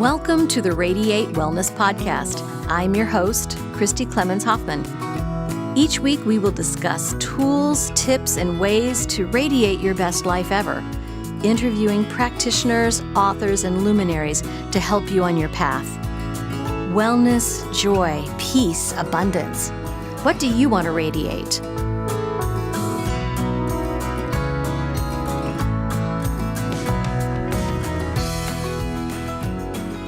Welcome to the Radiate Wellness Podcast. I'm your host, Christi Hoffman. Each week we will discuss tools, tips, and ways to radiate your best life ever, interviewing practitioners, authors, and luminaries to help you on your path. Wellness, joy, peace, abundance. What do you want to radiate?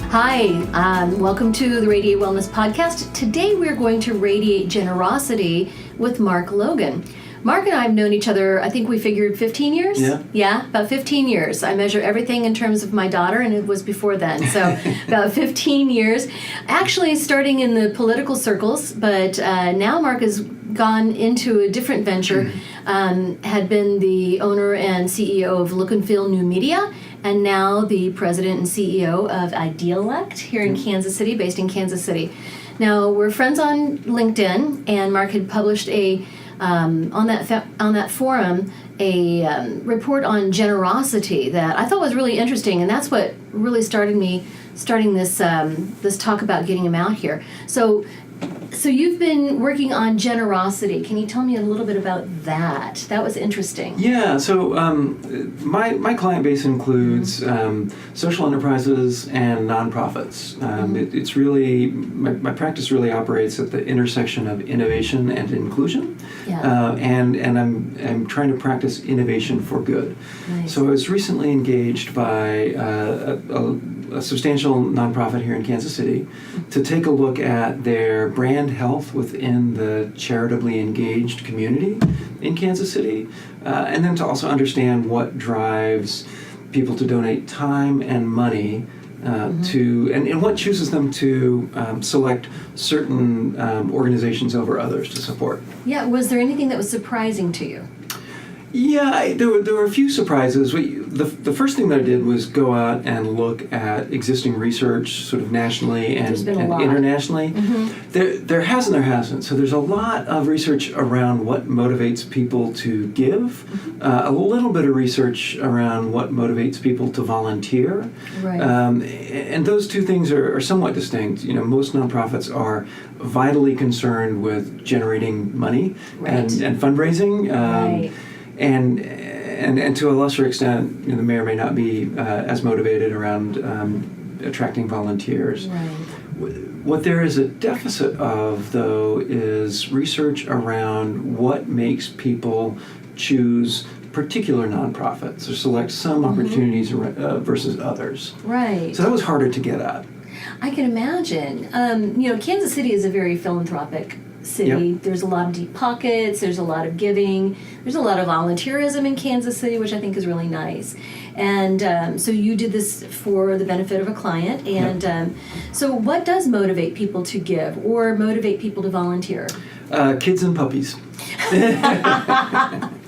Hi, welcome to the Radiate Wellness Podcast. Today we're going to radiate generosity with Mark Logan. Mark and I have known each other, I think we figured 15 years? Yeah, about 15 years. I measure everything in terms of my daughter, and it was before then, so about 15 years. Actually starting in the political circles, but now Mark has gone into a different venture, had been the owner and CEO of Look and Feel New Media, and now the president and CEO of Idealect here in Kansas City, based in Kansas City. Now, we're friends on LinkedIn, and Mark had published on that forum a report on generosity that I thought was really interesting, and that's what really starting this talk about getting him out here. So you've been working on generosity. Can you tell me a little bit about that? That was interesting. Yeah, so my client base includes social enterprises and nonprofits. It's really, my practice really operates at the intersection of innovation and inclusion. Yeah. And I'm trying to practice innovation for good. Nice. So I was recently engaged by a substantial nonprofit here in Kansas City to take a look at their brand health within the charitably engaged community in Kansas City, and then to also understand what drives people to donate time and money to, and what chooses them to select certain organizations over others to support. Yeah, was there anything that was surprising to you? Yeah, there were a few surprises. The first thing that I did was go out and look at existing research, sort of nationally and internationally. Mm-hmm. There has and there hasn't. So there's a lot of research around what motivates people to give, a little bit of research around what motivates people to volunteer. Right. And those two things are somewhat distinct. You know, most nonprofits are vitally concerned with generating money and fundraising. Right. And to a lesser extent, you know, they may or may not be as motivated around attracting volunteers. Right. What there is a deficit of, though, is research around what makes people choose particular nonprofits or select some opportunities versus others. Right. So that was harder to get at. I can imagine. Kansas City is a very philanthropic city. Yep. There's a lot of deep pockets. There's a lot of giving. There's a lot of volunteerism in Kansas City, which I think is really nice. And so you did this for the benefit of a client. And so what does motivate people to give or motivate people to volunteer? Kids and puppies.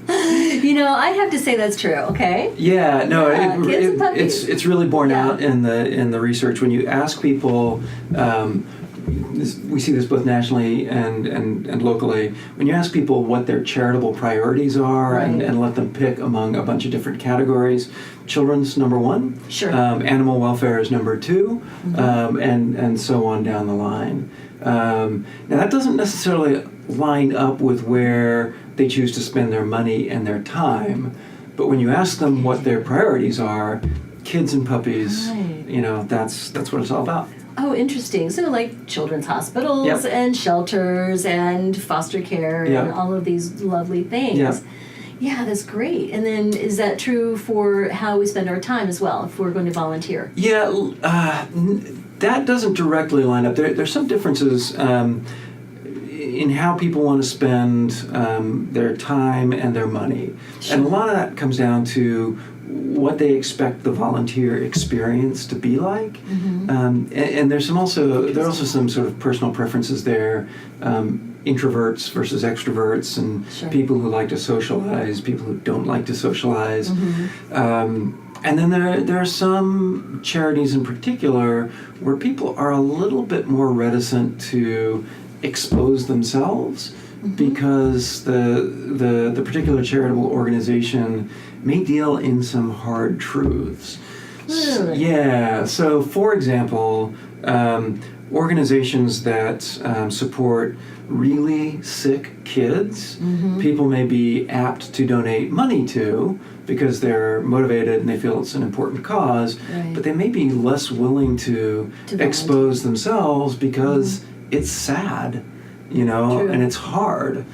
I'd have to say that's true. Okay. Yeah, no, kids and puppies. It's really borne out in the research. When you ask people, we see this both nationally and locally. When you ask people what their charitable priorities are and let them pick among a bunch of different categories, children's number one. Sure. Animal welfare is number two, and so on down the line. Now that doesn't necessarily line up with where they choose to spend their money and their time, but when you ask them what their priorities are, kids and puppies, that's what it's all about. Oh, interesting. So like children's hospitals and shelters and foster care and all of these lovely things. Yeah. Yeah, that's great. And then is that true for how we spend our time as well, if we're going to volunteer? Yeah, that doesn't directly line up. There's some differences in how people want to spend their time and their money. Sure. And a lot of that comes down to what they expect the volunteer experience to be like. Mm-hmm. And there are also some sort of personal preferences there. Introverts versus extroverts, and people who like to socialize, people who don't like to socialize. Mm-hmm. And then there are some charities in particular where people are a little bit more reticent to expose themselves because the particular charitable organization may deal in some hard truths. Really? Yeah. So, for example, organizations that support really sick kids, people may be apt to donate money to because they're motivated and they feel it's an important cause, but they may be less willing to expose themselves because it's sad, and it's hard.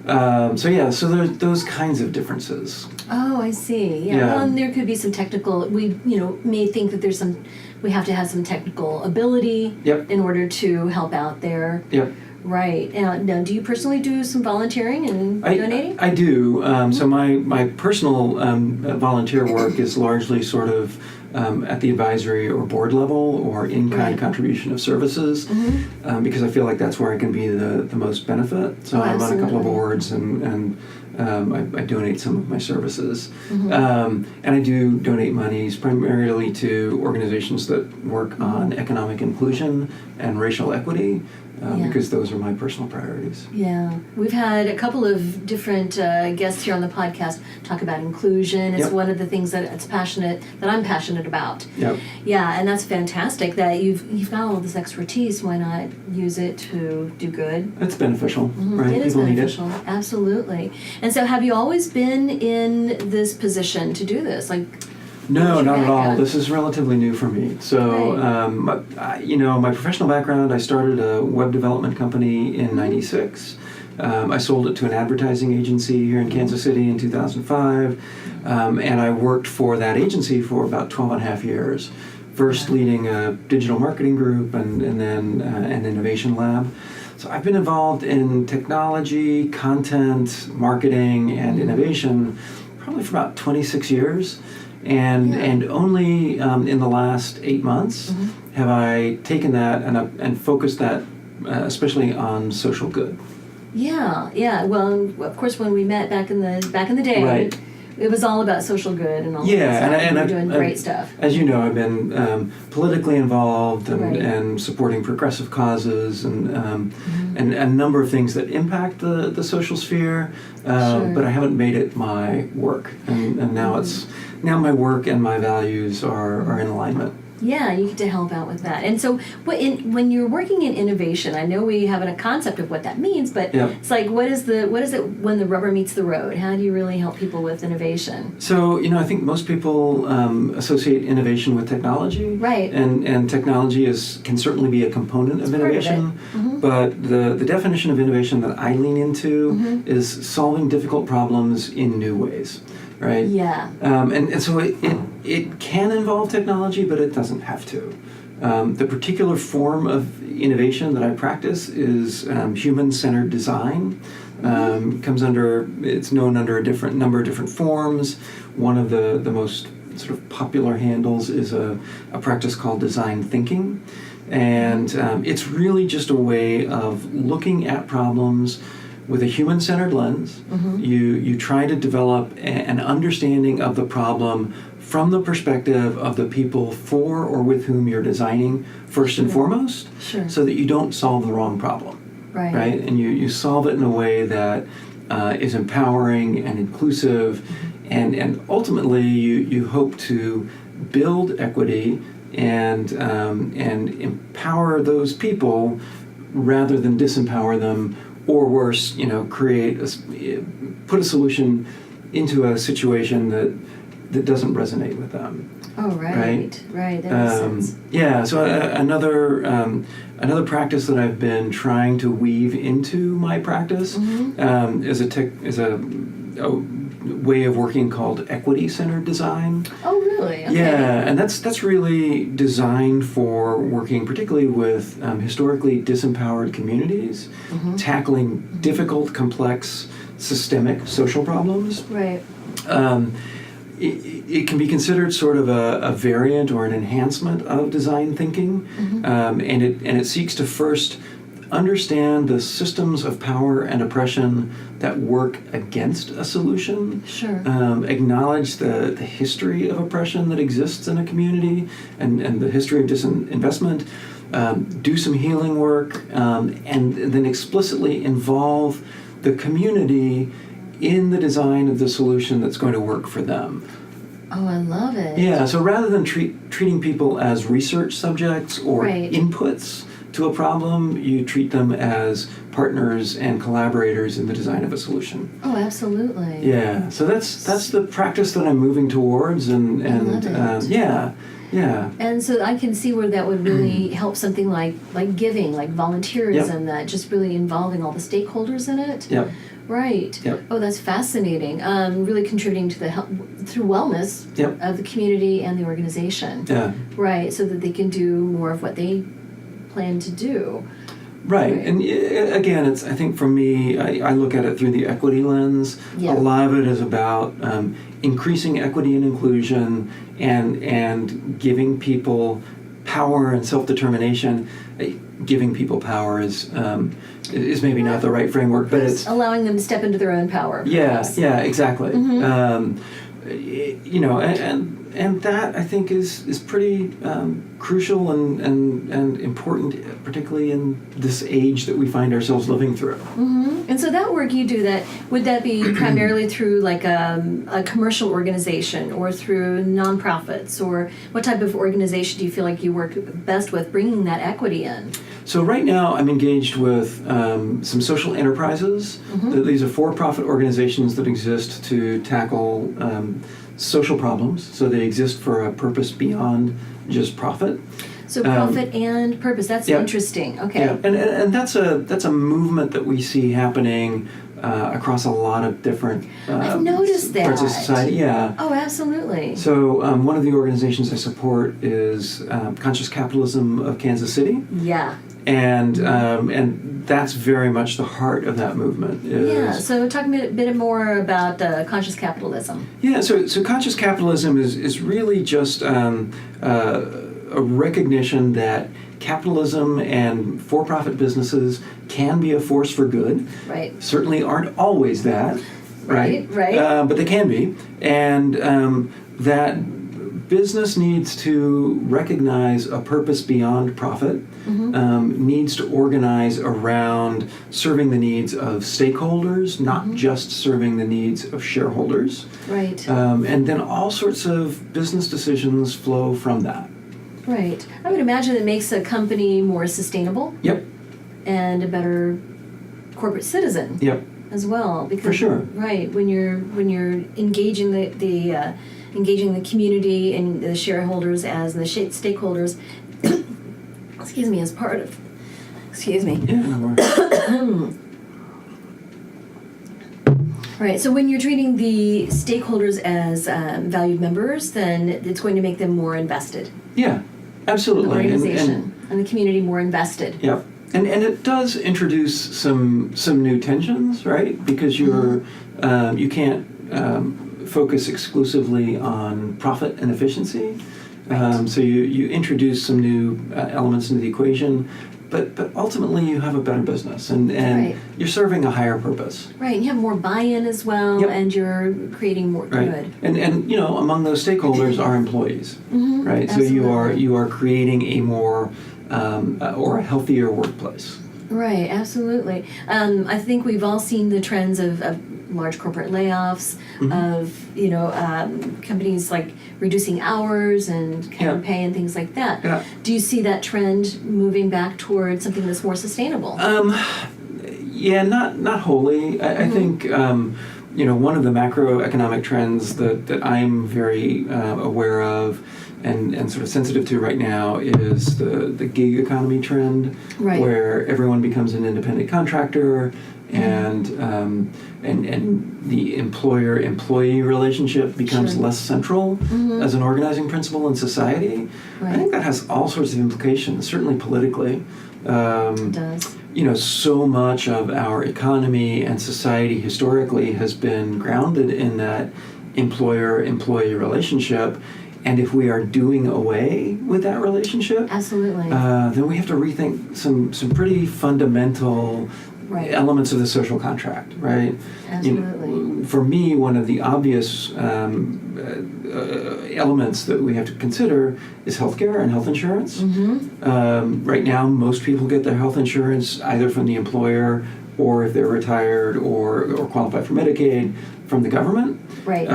So there's those kinds of differences. Oh, I see. Yeah. Well, and there could be some technical. We, may think that we have to have some technical ability in order to help out there. Yep. Right. Now, do you personally do some volunteering and donating? I do. So my personal volunteer work is largely sort of at the advisory or board level or in-kind contribution of services, because I feel like that's where I can be the most benefit. So I'm on a couple of boards and I donate some of my services. And I do donate monies primarily to organizations that work on economic inclusion and racial equity, because those are my personal priorities. Yeah. We've had a couple of different guests here on the podcast talk about inclusion. It's one of the things that I'm passionate about. Yep. Yeah, and that's fantastic that you've got all this expertise. Why not use it to do good? It's beneficial, right? It is People beneficial. need it. Absolutely. And so have you always been in this position to do this? No, not at all. This is relatively new for me. So, my professional background, I started a web development company in '96. I sold it to an advertising agency here in Kansas City in 2005, and I worked for that agency for about 12 and a half years. First leading a digital marketing group and then an innovation lab. So I've been involved in technology, content, marketing, and innovation probably for about 26 years. And only in the last 8 months have I taken that and focused that especially on social good. Yeah. Well, of course, when we met back in the day, it was all about social good and all that stuff. And you're doing great stuff. As you know, I've been politically involved and supporting progressive causes and a number of things that impact the social sphere, but I haven't made it my work. And now my work and my values are in alignment. Yeah, you get to help out with that. And so when you're working in innovation, I know we have a concept of what that means, but it's like, what is it when the rubber meets the road? How do you really help people with innovation? So, I think most people associate innovation with technology. Right. And technology can certainly be a component of innovation. But the definition of innovation that I lean into is solving difficult problems in new ways. Right? Yeah. And so it can involve technology, but it doesn't have to. The particular form of innovation that I practice is human-centered design. It's known under a number of different forms. One of the most sort of popular handles is a practice called design thinking. And it's really just a way of looking at problems with a human-centered lens. You try to develop an understanding of the problem from the perspective of the people for or with whom you're designing first and foremost, so that you don't solve the wrong problem. Right? And you solve it in a way that is empowering and inclusive, and ultimately you hope to build equity and empower those people rather than disempower them, or worse, put a solution into a situation that doesn't resonate with them. Oh, right. That makes sense. Yeah. So another practice that I've been trying to weave into my practice is a way of working called equity-centered design. Oh, really? Okay. Yeah, and that's really designed for working particularly with historically disempowered communities, tackling difficult, complex, systemic social problems. Right. It can be considered sort of a variant or an enhancement of design thinking, and it seeks to first understand the systems of power and oppression that work against a solution. Acknowledge the history of oppression that exists in a community and the history of disinvestment. Do some healing work, and then explicitly involve the community in the design of the solution that's going to work for them. Oh, I love it. Yeah, so rather than treating people as research subjects or inputs to a problem, you treat them as partners and collaborators in the design of a solution. Oh, absolutely. Yeah, so that's the practice that I'm moving towards, and I love it. Yeah. And so I can see where that would really help something like giving, like volunteerism, that just really involving all the stakeholders in it. Yep. Right. Yep. Oh, that's fascinating. Really contributing to the health through wellness of the community and the organization. Yeah. Right, so that they can do more of what they plan to do. Right. And again, I think for me, I look at it through the equity lens. Yeah. A lot of it is about increasing equity and inclusion and giving people power and self-determination. Giving people power is maybe not the right framework, but it's allowing them to step into their own power. Perhaps. Yeah, exactly. Mm-hmm. And that I think is pretty crucial and important, particularly in this age that we find ourselves living through. Mm-hmm. And so that work you do, would that be primarily through like a commercial organization or through nonprofits, or what type of organization do you feel like you work best with bringing that equity in? So right now I'm engaged with some social enterprises. Mm-hmm. These are for-profit organizations that exist to tackle social problems. So they exist for a purpose beyond just profit. So profit and purpose. That's interesting. Okay. Yeah, and that's a movement that we see happening across a lot of different I've noticed that. parts of society. Yeah. Oh, absolutely. So one of the organizations I support is Conscious Capitalism of Kansas City. Yeah. And that's very much the heart of that movement. So talk a bit more about conscious capitalism. Yeah, so conscious capitalism is really just a recognition that capitalism and for-profit businesses can be a force for good. Right. Certainly aren't always that. Right. But they can be. And that business needs to recognize a purpose beyond profit, needs to organize around serving the needs of stakeholders, not just serving the needs of shareholders. Right. And then all sorts of business decisions flow from that. Right. I would imagine it makes a company more sustainable. Yep. And a better corporate citizen. Yep. As well, because for sure. Right, when you're engaging the engaging the community and the shareholders as the stakeholders, excuse me, as part of, excuse me. Yeah. Right, so when you're treating the stakeholders as valued members, then it's going to make them more invested. Yeah, absolutely. The organization and the community more invested. Yeah. And it does introduce some new tensions, right? Because you can't focus exclusively on profit and efficiency. Right. So you introduce some new elements into the equation, but ultimately you have a better business and you're serving a higher purpose. Right, and you have more buy-in as well, and you're creating more good. And among those stakeholders are employees, right? Absolutely. So you are creating a more or a healthier workplace. Right, absolutely. I think we've all seen the trends of large corporate layoffs, of companies like reducing hours and pay and things like that. Yeah. Do you see that trend moving back towards something that's more sustainable? Yeah, not wholly. I think one of the macroeconomic trends that I'm very aware of and sort of sensitive to right now is the gig economy trend, where everyone becomes an independent contractor, and the employer-employee relationship becomes less central as an organizing principle in society. I think that has all sorts of implications, certainly politically. It does. So much of our economy and society historically has been grounded in that employer-employee relationship. And if we are doing away with that relationship, absolutely, then we have to rethink some pretty fundamental elements of the social contract, right? Absolutely. For me, one of the obvious elements that we have to consider is healthcare and health insurance. Right now, most people get their health insurance either from the employer, or if they're retired or qualify for Medicaid, from the government. Right.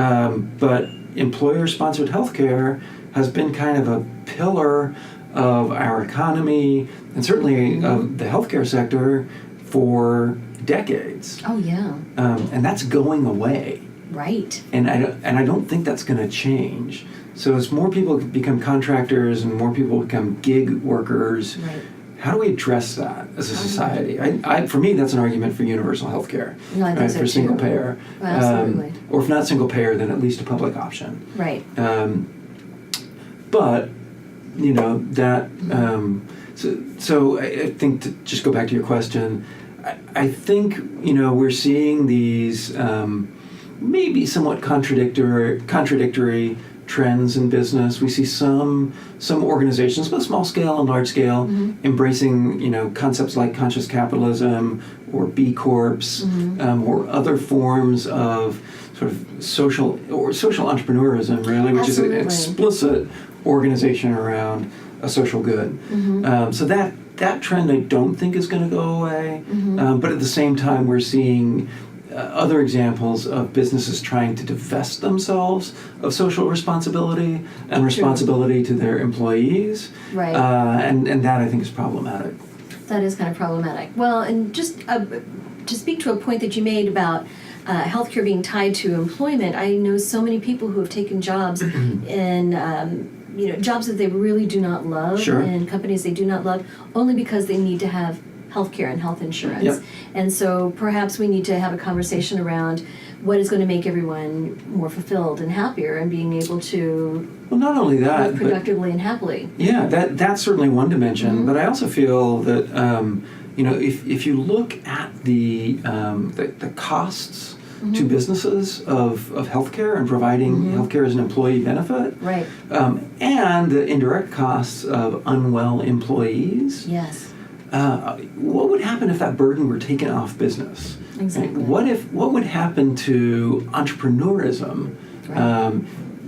But employer-sponsored healthcare has been kind of a pillar of our economy and certainly of the healthcare sector for decades. Oh, yeah. And that's going away. Right. And I don't think that's going to change. So as more people become contractors and more people become gig workers, right. How do we address that as a society? For me, that's an argument for universal health care. No, I think so for too. single payer. Well, absolutely. Or if not single payer, then at least a public option. Right. But, that... So I think to just go back to your question, I think, we're seeing these maybe somewhat contradictory trends in business. We see some organizations, both small scale and large scale, embracing concepts like conscious capitalism or B Corps or other forms of sort of social entrepreneurism, really, which Absolutely. is an explicit organization around a social good. So that trend I don't think is going to go away. But at the same time, we're seeing other examples of businesses trying to divest themselves of social responsibility and responsibility to their employees. Right. And that I think is problematic. That is kind of problematic. Well, and just to speak to a point that you made about healthcare being tied to employment, I know so many people who have taken jobs in jobs that they really do not love, Sure. and companies they do not love, only because they need to have healthcare and health insurance. Yep. And so perhaps we need to have a conversation around what is going to make everyone more fulfilled and happier and being able to Well, not only that, live productively and happily. Yeah, that's certainly one dimension. But I also feel that if you look at the costs to businesses of healthcare and providing healthcare as an employee benefit, Right. And the indirect costs of unwell employees. Yes. What would happen if that burden were taken off business? Exactly. What would happen to entrepreneurism,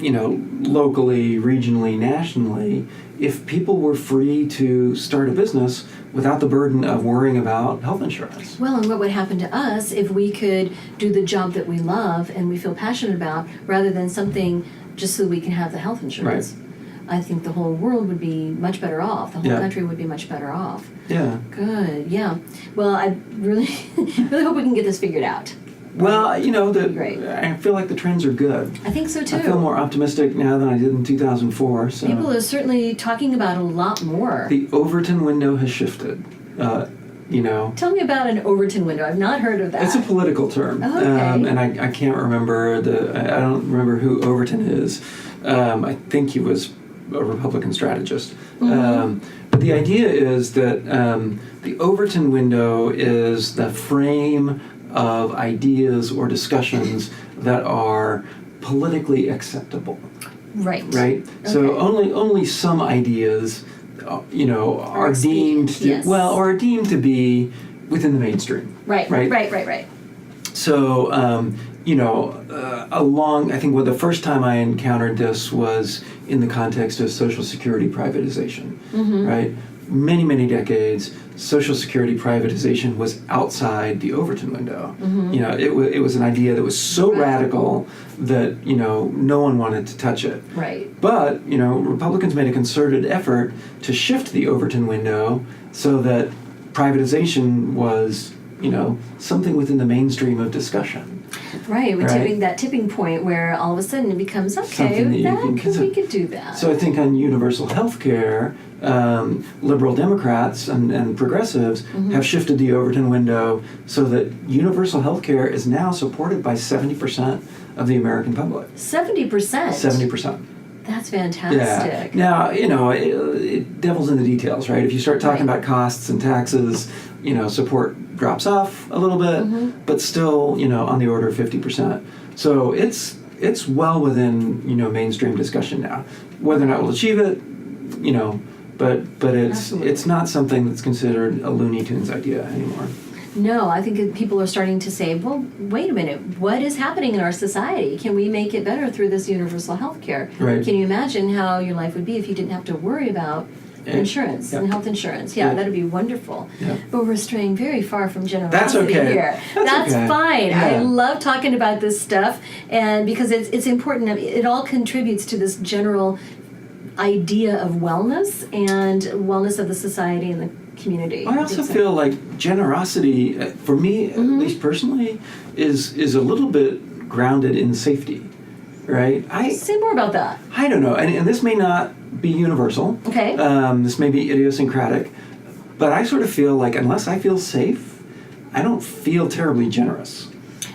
locally, regionally, nationally, if people were free to start a business without the burden of worrying about health insurance? Well, and what would happen to us if we could do the job that we love and we feel passionate about rather than something just so we can have the health insurance? Right. I think the whole world would be much better off. The whole country would be much better off. Yeah. Good. Yeah. Well, I really, really hope we can get this figured out. Well, Great. I feel like the trends are good. I think so too. I feel more optimistic now than I did in 2004. So people are certainly talking about it a lot more. The Overton window has shifted. Tell me about an Overton window. I've not heard of that. It's a political term. Oh, okay. And I can't remember I don't remember who Overton is. I think he was a Republican strategist. But the idea is that the Overton window is the frame of ideas or discussions that are politically acceptable. Right. Right? Okay. So only some ideas are deemed to are deemed to be within the mainstream. Right. So I think the first time I encountered this was in the context of Social Security privatization, right? Many decades, Social Security privatization was outside the Overton window. It was an idea that was so radical that no one wanted to touch it. Right. But Republicans made a concerted effort to shift the Overton window so that privatization was something within the mainstream of discussion. Right, we're that tipping point where all of a sudden it becomes okay. We could do that. So I think on universal health care, liberal Democrats and progressives have shifted the Overton window so that universal health care is now supported by 70% of the American public. 70%? 70%. That's fantastic. Yeah. Now, it devil's in the details, right? If you start talking about costs and taxes, support drops off a little bit, but still, on the order of 50%. So it's well within, mainstream discussion now. Whether or not we'll achieve it, but it's not something that's considered a Looney Tunes idea anymore. No, I think people are starting to say, well, wait a minute, what is happening in our society? Can we make it better through this universal health care? Right. Can you imagine how your life would be if you didn't have to worry about insurance and health insurance. Yeah, that'd be wonderful. Yeah. But we're straying very far from generosity That's okay. here. That's okay. Fine. Yeah. I love talking about this stuff, and because it's important. It all contributes to this general idea of wellness and wellness of the society and the community. I also feel like generosity, for me, at least personally, is a little bit grounded in safety, right? Say more about that. I don't know, and this may not be universal. Okay. This may be idiosyncratic, but I sort of feel like unless I feel safe, I don't feel terribly generous.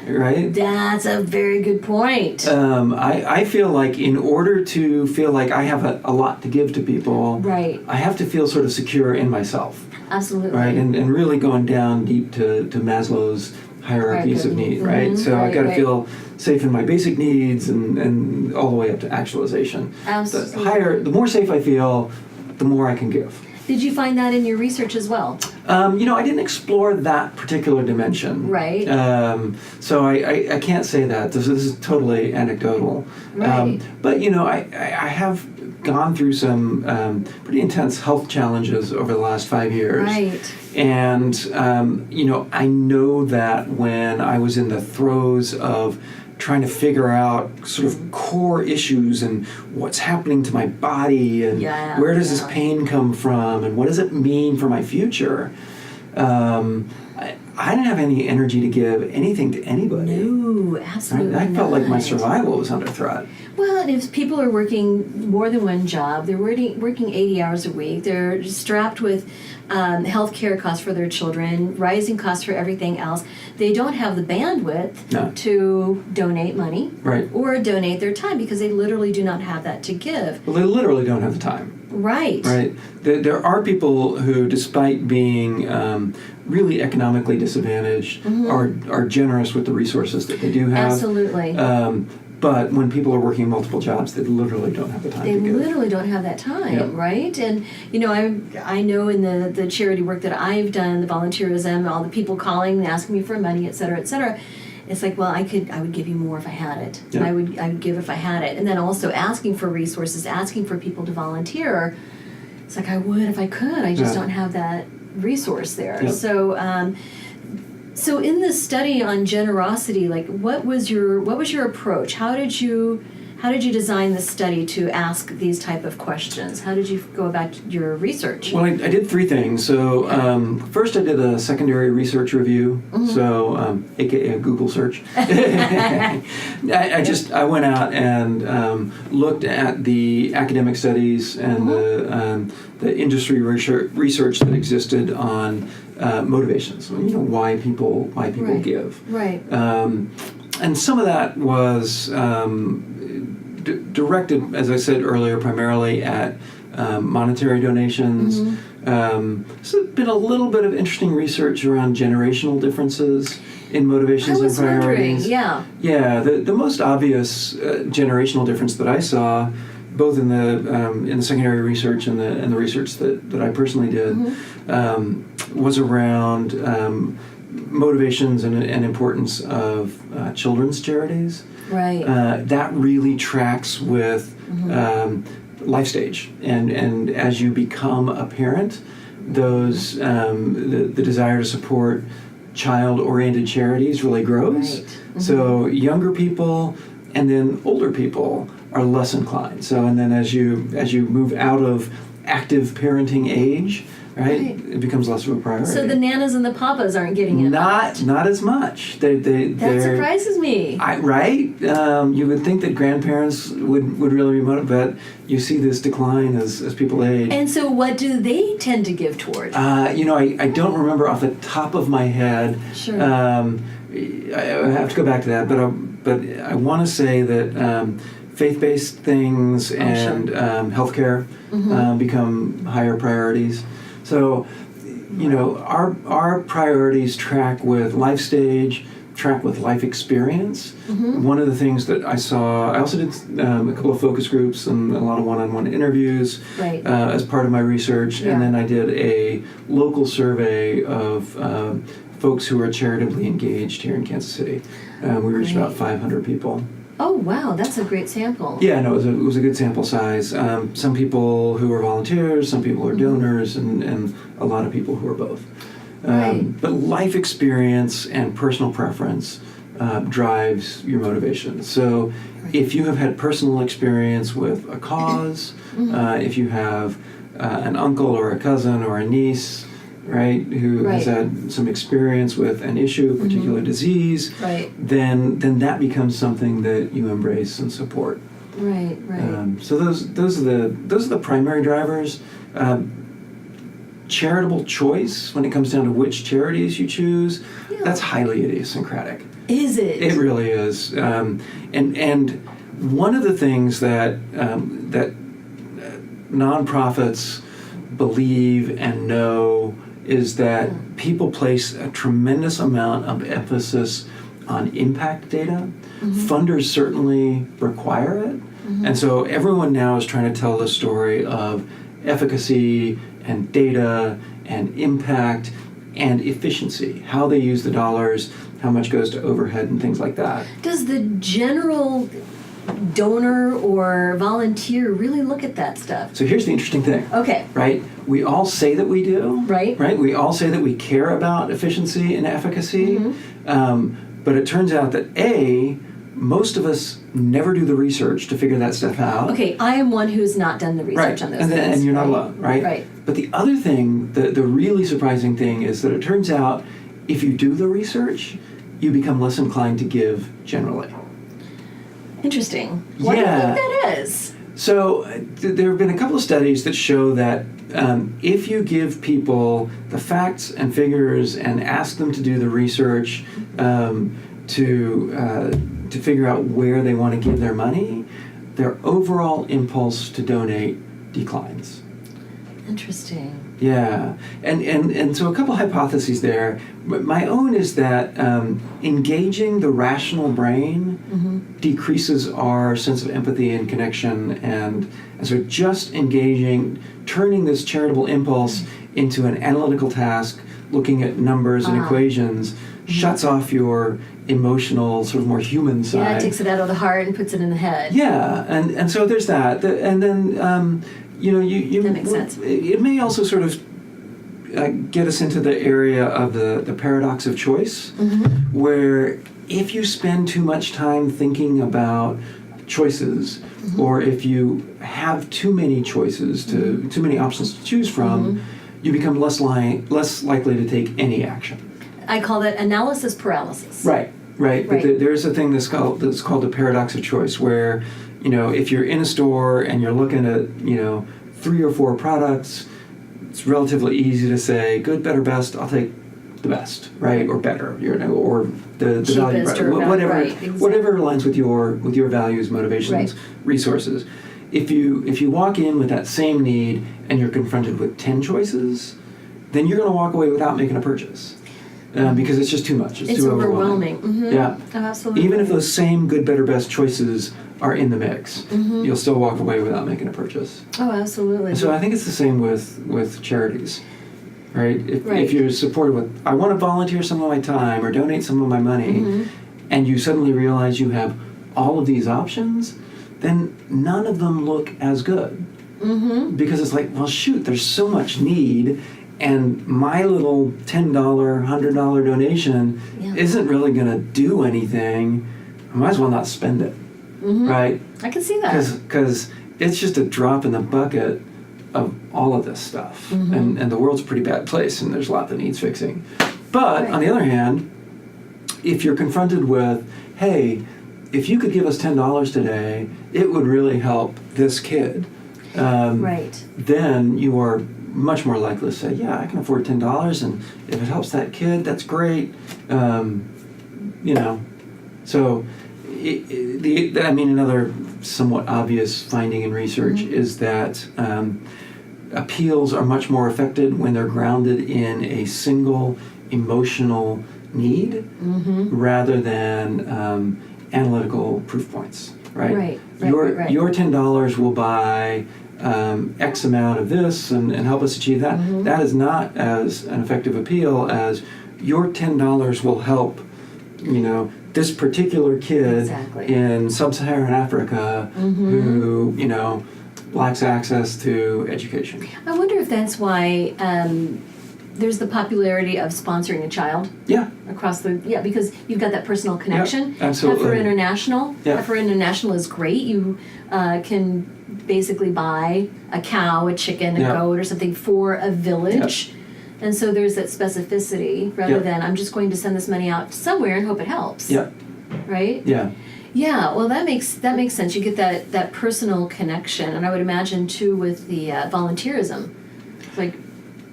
Right? That's a very good point. I feel like in order to feel like I have a lot to give to people, right. I have to feel sort of secure in myself. Absolutely. Right? And really going down deep to Maslow's hierarchies of need, right? So I got to feel safe in my basic needs and all the way up to actualization. Absolutely. The more safe I feel, the more I can give. Did you find that in your research as well? I didn't explore that particular dimension. Right. So I can't say that. This is totally anecdotal. Right. But, I have gone through some pretty intense health challenges over the last 5 years. Right. And, I know that when I was in the throes of trying to figure out sort of core issues and what's happening to my body and where does this pain come from and what does it mean for my future, I didn't have any energy to give anything to anybody. No, absolutely I felt like my not. survival was under threat. Well, and if people are working more than one job, they're working 80 hours a week, they're strapped with health care costs for their children, rising costs for everything else, they don't have the bandwidth to donate money or donate their time because they literally do not have that to give. Well, they literally don't have the time. Right. Right. There are people who, despite being really economically disadvantaged, are generous with the resources that they do have. Absolutely. But when people are working multiple jobs, they literally don't have the time to give. They literally don't have that time, right? And, I know in the charity work that I've done, the volunteerism, all the people calling and asking me for money, et cetera, it's like, well, I would give you more if I had it. Yeah. I would give if I had it. And then also asking for resources, asking for people to volunteer. It's like I would if I could. I just don't have that resource there. Yeah. So in this study on generosity, like what was your approach? How did you design the study to ask these type of questions? How did you go about your research? Well, I did three things. So first I did a secondary research review, so aka a Google search. I went out and looked at the academic studies and the industry research that existed on motivations. Why people give. Right. And some of that was directed, as I said earlier, primarily at monetary donations. There's been a little bit of interesting research around generational differences in motivations and priorities. Yeah, the most obvious generational difference that I saw, both in the secondary research and the research that I personally did, was around motivations and importance of children's charities. Right. That really tracks with life stage, and as you become a parent, those the desire to support child-oriented charities really grows. Right. So younger people and then older people are less inclined. So and then as you move out of active parenting age, right? It becomes less of a priority. So the nanas and the papas aren't getting it. Not as much. That surprises me. Right? You would think that grandparents would really be motivated, but you see this decline as people age. And so what do they tend to give toward? I don't remember off the top of my head. Sure. I have to go back to that, but I want to say that faith-based things and healthcare become higher priorities. So, our priorities track with life stage, track with life experience. One of the things that I saw, I also did a couple of focus groups and a lot of one-on-one interviews as part of my research, and then I did a local survey of folks who are charitably engaged here in Kansas City. We reached about 500 people. Oh, wow, that's a great sample. Yeah, no, it was a good sample size. Some people who are volunteers, some people are donors, and a lot of people who are both. Right. But life experience and personal preference drives your motivation. So if you have had personal experience with a cause, if you have an uncle or a cousin or a niece, right, who has had some experience with an issue, a particular disease, then that becomes something that you embrace and support. Right. So those are the primary drivers. Charitable choice, when it comes down to which charities you choose, that's highly idiosyncratic. Is it? It really is. And one of the things that nonprofits believe and know is that people place a tremendous amount of emphasis on impact data. Funders certainly require it. And so everyone now is trying to tell the story of efficacy and data and impact and efficiency, how they use the dollars, how much goes to overhead and things like that. Does the general donor or volunteer really look at that stuff? So here's the interesting thing. Okay. Right? We all say that we do. Right. Right? We all say that we care about efficiency and efficacy. But it turns out that most of us never do the research to figure that stuff out. Okay, I am one who's not done the research on those things. And you're not alone, right? Right. But the other thing, the really surprising thing is that it turns out if you do the research, you become less inclined to give generally. Interesting. Why do you think that is? So there have been a couple of studies that show that if you give people the facts and figures and ask them to do the research to figure out where they want to give their money, their overall impulse to donate declines. Interesting. Yeah, and so a couple hypotheses there. My own is that engaging the rational brain decreases our sense of empathy and connection, and so just engaging, turning this charitable impulse into an analytical task, looking at numbers and equations, shuts off your emotional, sort of more human side. Yeah, it takes it out of the heart and puts it in the head. Yeah, and so there's that, and then that makes sense. It may also sort of get us into the area of the paradox of choice, where if you spend too much time thinking about choices, or if you have too many choices, too many options to choose from, you become less likely to take any action. I call that analysis paralysis. Right. But there's a thing that's called the paradox of choice, where if you're in a store and you're looking at 3 or 4 products, it's relatively easy to say good, better, best. I'll take the best, right, or better, or the value, right? Whatever aligns with your values, motivations, resources. If you walk in with that same need and you're confronted with 10 choices, then you're going to walk away without making a purchase. Because it's just too much. It's too overwhelming. Yeah. Oh, absolutely. Even if those same good, better, best choices are in the mix, you'll still walk away without making a purchase. Oh, absolutely. And so I think it's the same with charities, right? If you're supported with, I want to volunteer some of my time or donate some of my money, and you suddenly realize you have all of these options, then none of them look as good. Because it's like, well, shoot, there's so much need, and my little $10, $100 donation isn't really going to do anything. I might as well not spend it, right? I can see that. Because it's just a drop in the bucket of all of this stuff. And the world's a pretty bad place, and there's a lot that needs fixing. But on the other hand, if you're confronted with, hey, if you could give us $10 today, it would really help this kid. Then you are much more likely to say, yeah, I can afford $10, and if it helps that kid, that's great. So another somewhat obvious finding in research is that appeals are much more affected when they're grounded in a single emotional need rather than analytical proof points, right? Your $10 will buy X amount of this and help us achieve that. That is not as an effective appeal as your $10 will help, this particular kid Exactly. in sub-Saharan Africa who, lacks access to education. I wonder if that's why there's the popularity of sponsoring a child. Yeah. Because you've got that personal connection. Yeah, absolutely. Heifer International. Yeah. Heifer International is great. You can basically buy a cow, a chicken, a goat, or something for a village. Yep. And so there's that specificity rather than I'm just going to send this money out somewhere and hope it helps. Yeah. Right? Yeah. Yeah, well that makes sense. You get that personal connection, and I would imagine too with the volunteerism. Like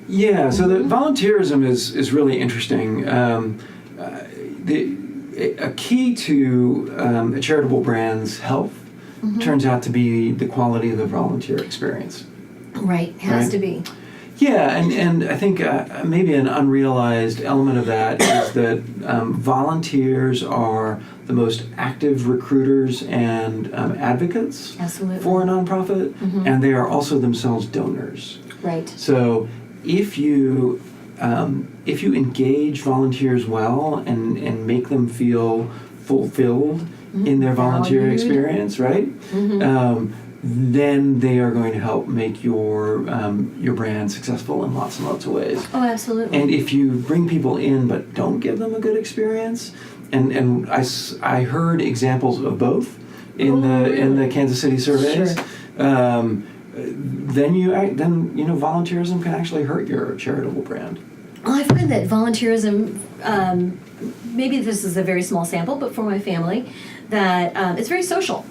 so the volunteerism is really interesting. A key to a charitable brand's health turns out to be the quality of the volunteer experience. Right, has to be. Yeah, and I think maybe an unrealized element of that is that volunteers are the most active recruiters and advocates for a nonprofit, and they are also themselves donors. Right. So if you engage volunteers well and make them feel fulfilled in their volunteer experience, right? Then they are going to help make your brand successful in lots and lots of ways. Oh, absolutely. And if you bring people in but don't give them a good experience, and I heard examples of both in the Kansas City surveys. Sure. Then volunteerism can actually hurt your charitable brand. Well, I find that volunteerism, maybe this is a very small sample, but for my family, that it's very social.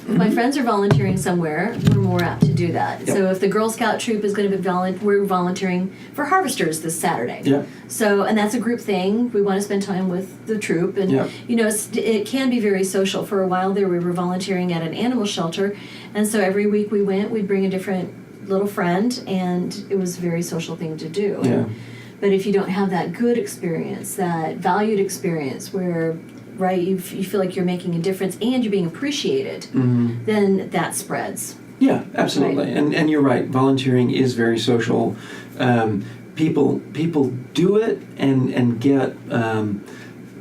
If my friends are volunteering somewhere, we're more apt to do that. Yep. So if the Girl Scout troop is going to be we're volunteering for harvesters this Saturday. Yep. So, and that's a group thing. We want to spend time with the troop. And, it can be very social. For a while there, we were volunteering at an animal shelter. And so every week we'd bring a different little friend, and it was a very social thing to do. Yeah. But if you don't have that good experience, that valued experience where you feel like you're making a difference and you're being appreciated, then that spreads. Yeah, absolutely. Right. And you're right, volunteering is very social. People do it and get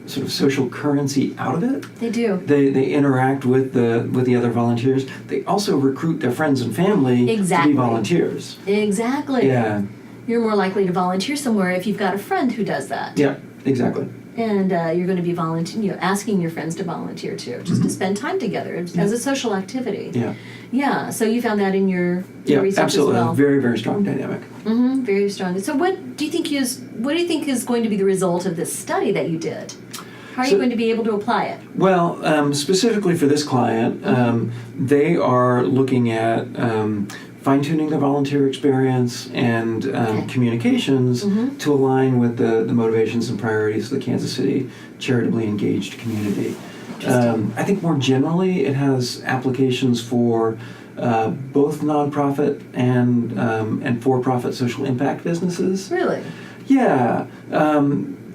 sort of social currency out of it. They do. They interact with the other volunteers. They also recruit their friends and family to be volunteers. Exactly. Yeah. You're more likely to volunteer somewhere if you've got a friend who does that. Yeah, exactly. And you're going to be asking your friends to volunteer too, just to spend time together as a social activity. Yeah. Yeah. So you found that in your research absolutely. as well. Very, very strong dynamic. Very strong. So what do you think is going to be the result of this study that you did? How are you going to be able to apply it? Well, specifically for this client, they are looking at fine-tuning the volunteer experience and communications to align with the motivations and priorities of the Kansas City charitably engaged community. I think more generally it has applications for both nonprofit and for-profit social impact businesses. Really? Yeah.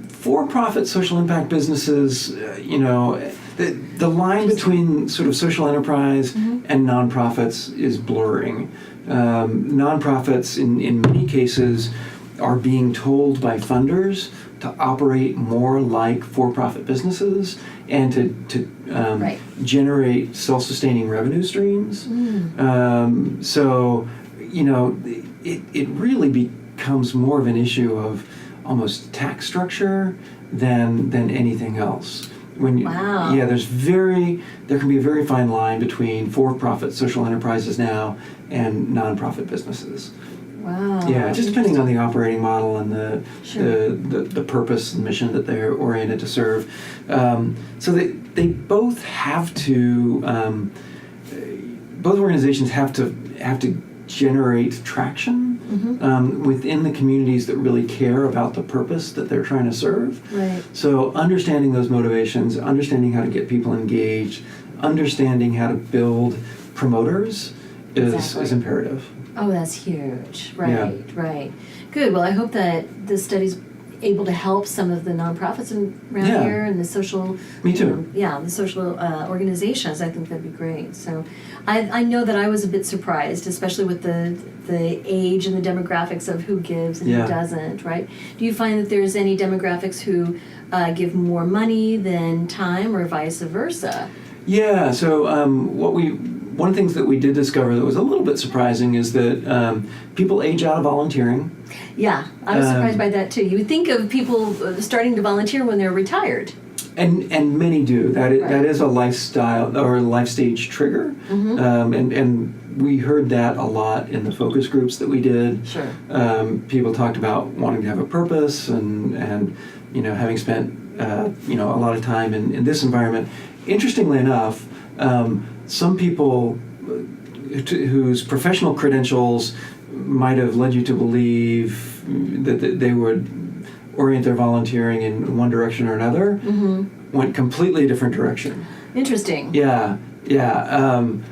For-profit social impact businesses, the line between sort of social enterprise and nonprofits is blurring. Nonprofits, in many cases, are being told by funders to operate more like for-profit businesses and to generate self-sustaining revenue streams. So, it really becomes more of an issue of almost tax structure than anything else. There can be a very fine line between for-profit social enterprises now and nonprofit businesses. Wow. Yeah, just depending on the operating model and the purpose and mission that they're oriented to serve. So they both have to. Both organizations have to generate traction within the communities that really care about the purpose that they're trying to serve. Right. So understanding those motivations, understanding how to get people engaged, understanding how to build promoters is imperative. Oh, that's huge. Right, right. Good. Well, I hope that the study's able to help some of the nonprofits around here and the social. Me too. The social organizations. I think that'd be great. So, I know that I was a bit surprised, especially with the age and the demographics of who gives and who doesn't. Right? Do you find that there's any demographics who give more money than time, or vice versa? Yeah. So one of the things that we did discover that was a little bit surprising is that people age out of volunteering. Yeah, I was surprised by that too. You would think of people starting to volunteer when they're retired. And many do. That is a lifestyle or a life stage trigger. And we heard that a lot in the focus groups that we did. Sure. People talked about wanting to have a purpose and having spent a lot of time in this environment. Interestingly enough, some people whose professional credentials might have led you to believe that they would orient their volunteering in one direction or another went completely different direction. Interesting. Yeah.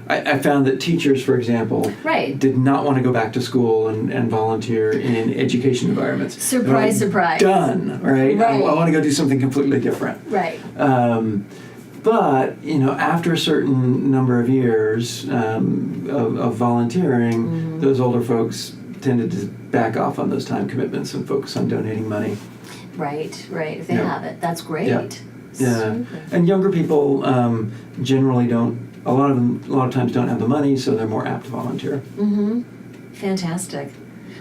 I found that teachers, for example, did not want to go back to school and volunteer in education environments. Surprise. Done, right? I want to go do something completely different. Right. But, after a certain number of years of volunteering, those older folks tended to back off on those time commitments and focus on donating money. Right. If they have it, that's great. Yeah. And younger people generally don't, a lot of times don't have the money, so they're more apt to volunteer. Fantastic.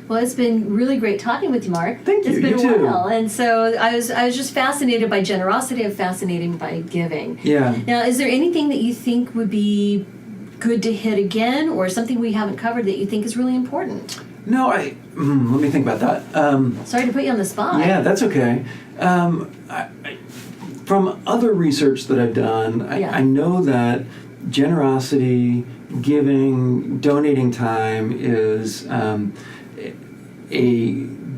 Well, it's been really great talking with you, Mark. Thank you. It's been you a too. while, and so I was just fascinated by generosity. I'm fascinated by giving. Yeah. Now, is there anything that you think would be good to hit again, or something we haven't covered that you think is really important? No, let me think about that. Sorry to put you on the spot. Yeah, that's okay. From other research that I've done, I know that generosity, giving, donating time is a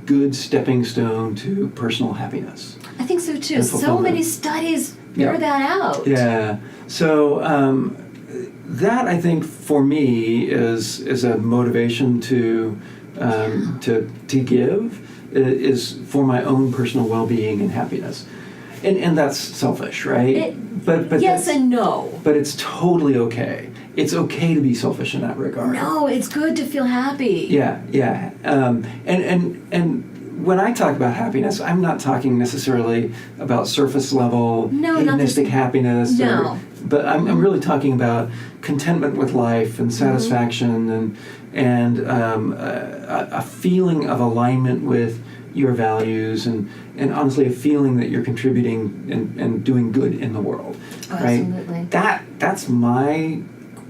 good stepping stone to personal happiness. I think so too. So many studies bear that out. Yeah. So that, I think, for me is a motivation to give, is for my own personal well-being and happiness. And that's selfish, right? But yes and no. But it's totally okay. It's okay to be selfish in that regard. No, it's good to feel happy. Yeah. And when I talk about happiness, I'm not talking necessarily about surface level hedonistic happiness. But I'm really talking about contentment with life and satisfaction and a feeling of alignment with your values and honestly a feeling that you're contributing and doing good in the world. Right? Absolutely.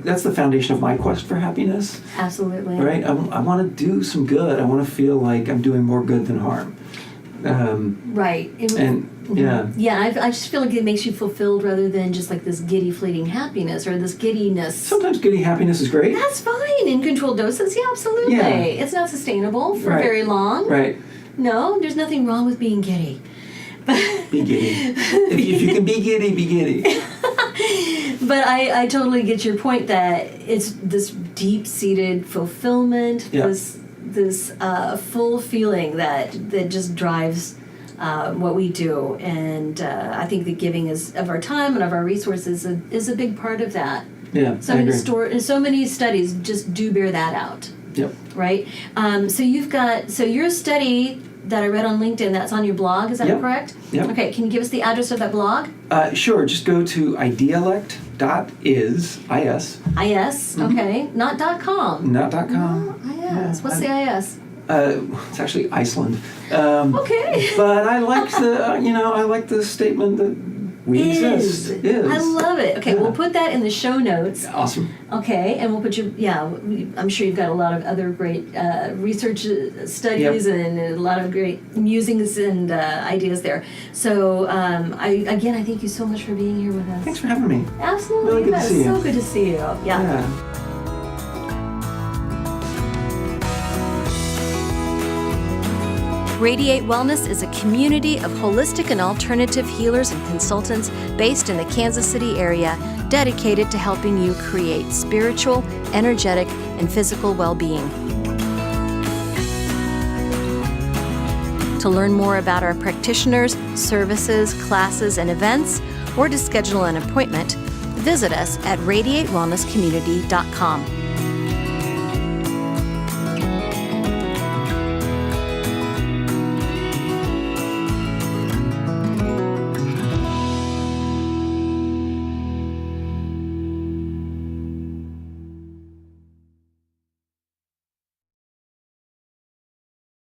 That's the foundation of my quest for happiness. Absolutely. Right? I want to do some good. I want to feel like I'm doing more good than harm. Right. Yeah, I just feel like it makes you fulfilled rather than just like this giddy, fleeting happiness or this giddiness. Sometimes giddy happiness is great. That's fine in controlled doses. Yeah, absolutely. Yeah. It's not sustainable for very long. Right. No, there's nothing wrong with being giddy. Be giddy. If you can be giddy, be giddy. But I totally get your point that it's this deep-seated fulfillment, this full feeling that just drives what we do, and I think the giving of our time and of our resources is a big part of that. Yeah, So many studies just do bear that out. Yep. Right. So your study that I read on LinkedIn, that's on your blog, is that correct? Yep. Okay, can you give us the address of that blog? Sure, just go to idealect.is, I-S. I-S, okay. Not .com. Not .com. No, I-S. What's the I-S? It's actually Iceland. Okay. But I like the statement that we exist. I love it. Okay, we'll put that in the show notes. Awesome. Okay, and we'll put I'm sure you've got a lot of other great research studies and a lot of great musings and ideas there. So, I thank you so much for being here with us. Thanks for having me. Absolutely. Really good to see you. So good to see you. Yeah. Radiate Wellness is a community of holistic and alternative healers and consultants based in the Kansas City area, dedicated to helping you create spiritual, energetic, and physical well-being. To learn more about our practitioners, services, classes, and events, or to schedule an appointment, visit us at radiatewellnesscommunity.com.